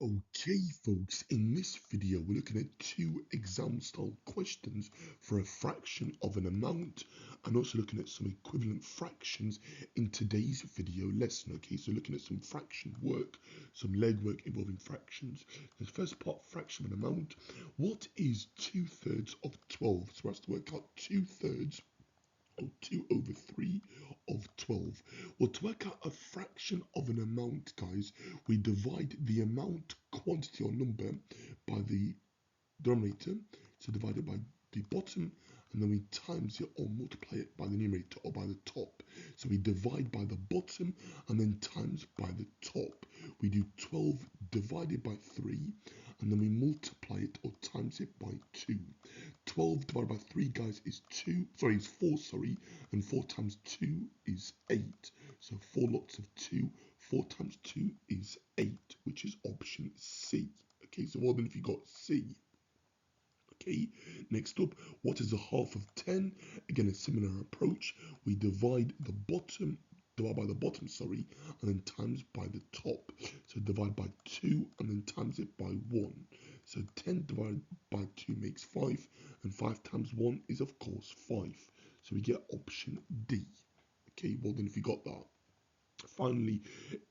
Okay, folks, in this video, we're looking at two exam style questions for a fraction of an amount and also looking at some equivalent fractions in today's video lesson. Okay, so looking at some fraction work, some legwork involving fractions. The first part, fraction of an amount. What is 2/3 of 12? So we have to work out 2/3 or 2 over 3 of 12. Well, to work out a fraction of an amount, guys, we divide the amount, quantity or number by the denominator, so divided by the bottom, and then we times it or multiply it by the numerator or by the top. So we divide by the bottom and then times by the top. We do 12 divided by 3 and then we multiply it or times it by 2. 12 divided by 3, guys, is 4, and 4 times 2 is 8. So 4 lots of 2, 4 times 2 is 8, which is option C. Okay, so well then if you got C. Okay, next up, what is a half of 10? Again, a similar approach. We divide by the bottom, and then times by the top. So divide by 2 and then times it by 1. So 10 divided by 2 makes 5, and 5 times 1 is, of course, 5. So we get option D. Okay, well then if you got that. Finally,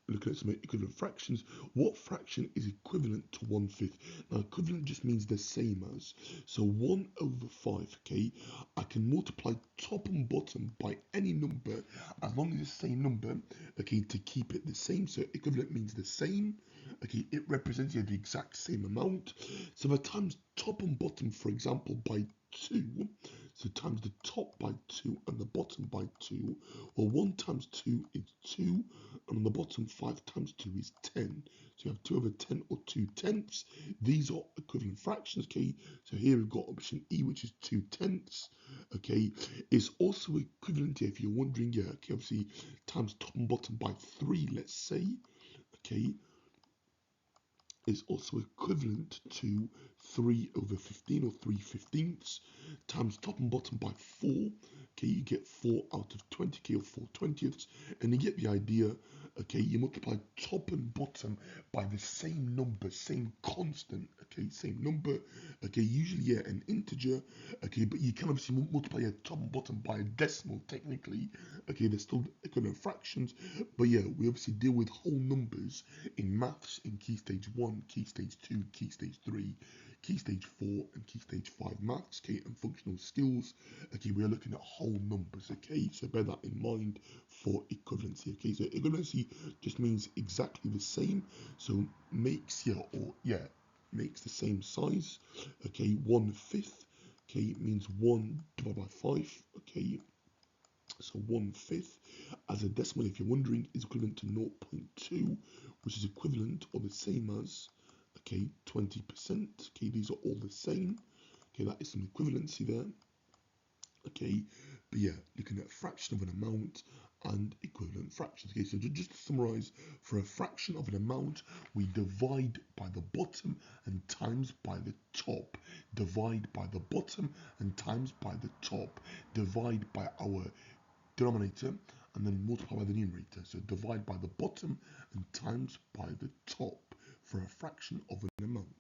looking at some equivalent fractions, what fraction is equivalent to 1/5? Now, equivalent just means the same as. So 1 over 5, okay, I can multiply top and bottom by any number as long as it's the same number, okay, to keep it the same. So equivalent means the same, okay, it represents the exact same amount. So if I times top and bottom, for example, by 2, so times the top by 2 and the bottom by 2, well, 1 times 2 is 2, and on the bottom 5 times 2 is 10. So you have 2 over 10 or 2/10. These are equivalent fractions, okay? So here we've got option E, which is 2/10. Okay, it's also equivalent here if you're wondering, yeah, okay, obviously times top and bottom by 3, let's say, okay, is also equivalent to 3 over 15 or 3/15 times top and bottom by 4. Okay, you get 4 out of 20, okay, or 4/20, and you get the idea. Okay, you multiply top and bottom by the same number, same constant, okay, same number, okay, usually, yeah, an integer, okay, but you can obviously multiply your top and bottom by a decimal, technically, okay, they're still equivalent fractions, but yeah, we obviously deal with whole numbers in maths in Key Stage 1, Key Stage 2, Key Stage 3, Key Stage 4, and Key Stage 5 maths, okay, and functional skills. Okay, we are looking at whole numbers, okay, so bear that in mind for equivalency, okay, so equivalency just means exactly the same, so makes, makes the same size, okay, 1/5, okay, means 1 divided by 5, okay, so 1/5 as a decimal, if you're wondering, is equivalent to 0.2, which is equivalent or the same as, okay, 20%. Okay, these are all the same. Okay, that is some equivalency there. Okay, but yeah, looking at fraction of an amount and equivalent fractions. Okay, so just to summarize, for a fraction of an amount, we divide by the bottom and times by the top. Divide by the bottom and times by the top. Divide by our denominator and then multiply by the numerator. So divide by the bottom and times by the top for a fraction of an amount.